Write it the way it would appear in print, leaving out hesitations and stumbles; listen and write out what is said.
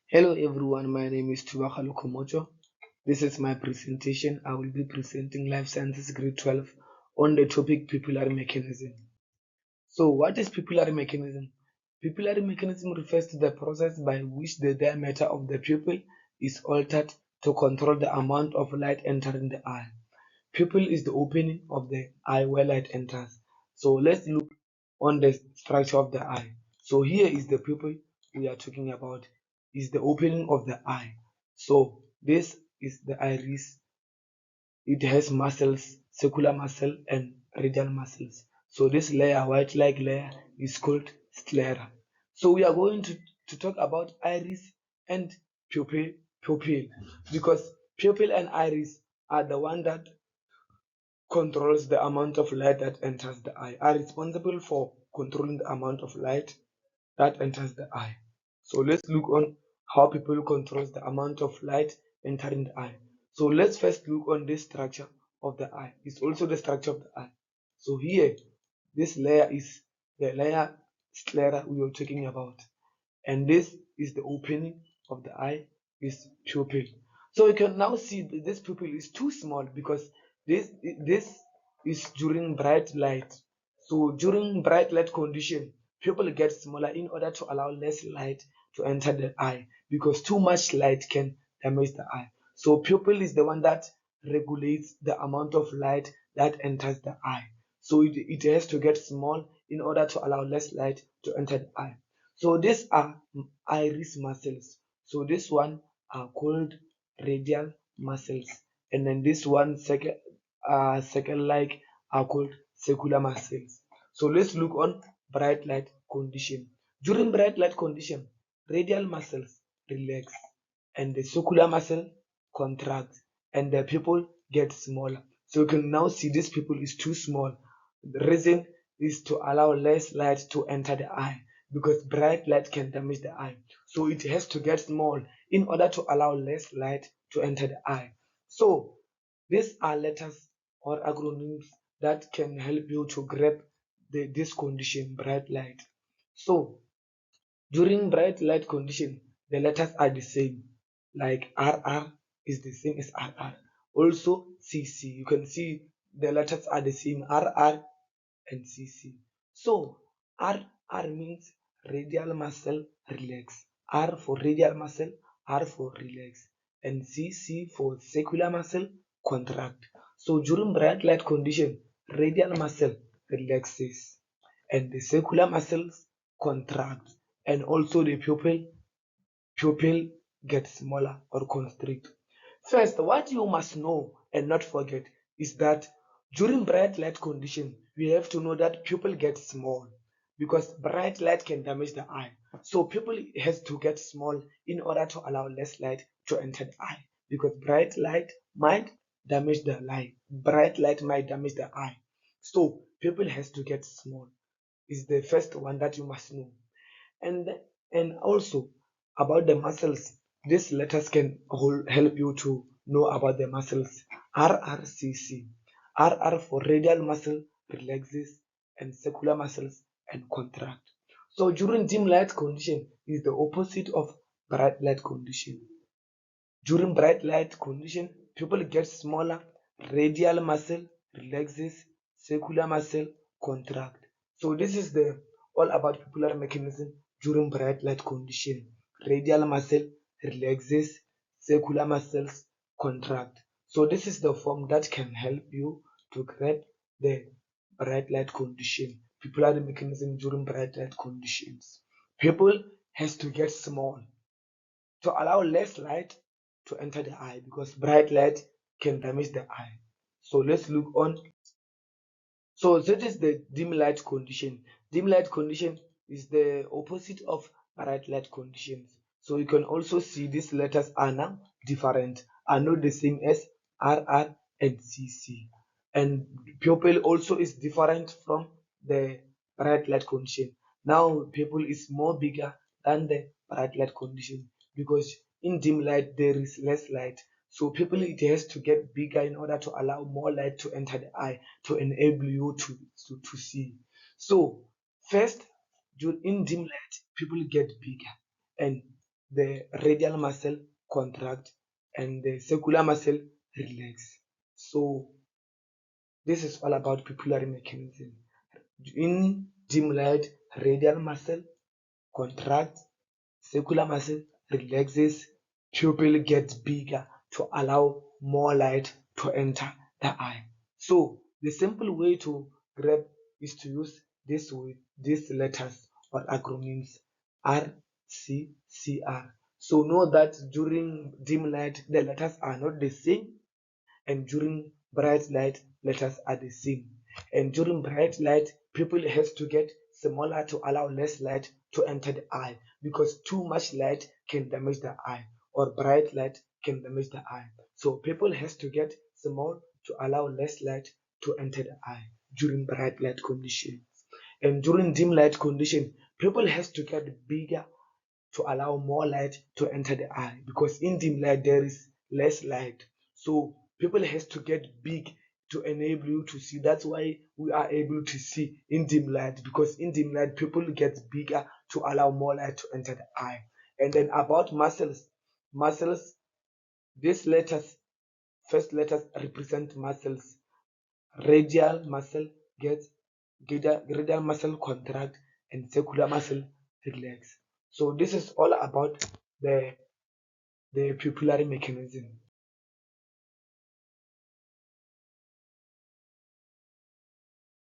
Hello everyone, my name is Tuwaka Lokomocho. This is my presentation. I will be presenting Life Sciences Grade 12 on the topic pupillary mechanism. So what is pupillary mechanism? Pupillary mechanism refers to the process by which the diameter of the pupil is altered to control the amount of light entering the eye. Pupil is the opening of the eye where light enters. So let's look on the structure of the eye. So here is the pupil we are talking about, is the opening of the eye. So this is the iris. It has muscles, circular muscle and radial muscles. So this layer, white-like layer, is called sclera. So we are going to talk about iris and pupil because pupil and iris are the one that controls the amount of light that enters the eye, are responsible for controlling the amount of light that enters the eye. So let's look on how people controls the amount of light entering the eye. So let's first look on this structure of the eye. It's also the structure of the eye. So here, this layer is the layer sclera we were talking about. And this is the opening of the eye, is pupil. So you can now see that this pupil is too small because this is during bright light. So during bright light condition, pupil gets smaller in order to allow less light to enter the eye because too much light can damage the eye. So pupil is the one that regulates the amount of light that enters the eye. So it has to get small in order to allow less light to enter the eye. So these are iris muscles. So this one are called radial muscles, and then this one second like are called circular muscles. So let's look on bright light condition. During bright light condition, radial muscles relax and the circular muscle contract and the pupil get smaller. So you can now see this pupil is too small. The reason is to allow less light to enter the eye because bright light can damage the eye. So it has to get small in order to allow less light to enter the eye. So these are letters or acronyms that can help you to grab this condition, bright light. So during bright light condition, the letters are the same, like RR is the same as RR. Also CC, you can see the letters are the same, RR and CC. So RR means radial muscle relax. R for radial muscle, R for relax, and CC for circular muscle contract. So during bright light condition, radial muscle relaxes and the circular muscles contract, and also the pupil gets smaller or constrict. First, what you must know and not forget is that during bright light condition, we have to know that pupil gets small because bright light can damage the eye. So pupil has to get small in order to allow less light to enter the eye because bright light might damage the eye. Bright light might damage the eye. So pupil has to get small is the first one that you must know. And and also about the muscles, these letters can help you to know about the muscles. RRCC, RR for radial muscle relaxes and circular muscles and contract. So during dim light condition is the opposite of bright light condition. During bright light condition, people get smaller, radial muscle relaxes, circular muscle contract. So this is the all about pupillary mechanism during bright light condition. Radial muscle relaxes, circular muscles contract. So this is the form that can help you to grab the bright light condition, pupillary mechanism during bright light conditions. People has to get small to allow less light to enter the eye because bright light can damage the eye. So let's look on. So that is the dim light condition. Dim light condition is the opposite of bright light conditions. So you can also see these letters are now different, are not the same as RR and CC. And pupil also is different from the bright light condition. Now pupil is more bigger than the bright light condition because in dim light there is less light. So pupil it has to get bigger in order to allow more light to enter the eye to enable you to see. So first in dim light people get bigger and the radial muscle contract and the circular muscle relax. So this is all about pupillary mechanism. In dim light, radial muscle contracts, circular muscle relaxes, pupil gets bigger to allow more light to enter the eye. So the simple way to grab is to use these letters or acronyms R, C, C, R. So know that during dim light the letters are not the same, and during bright light letters are the same. And during bright light people has to get smaller to allow less light to enter the eye, because too much light can damage the eye or bright light can damage the eye. So people has to get small to allow less light to enter the eye during bright light condition. And during dim light condition people has to get bigger to allow more light to enter the eye, because in dim light there is less light. So people has to get big to enable you to see. That's why we are able to see in dim light, because in dim light people get bigger to allow more light to enter the eye. And then about muscles, these letters, first letters represent muscles. Radial muscle gets radial muscle contract and circular muscle relax. So this is all about the pupillary mechanism.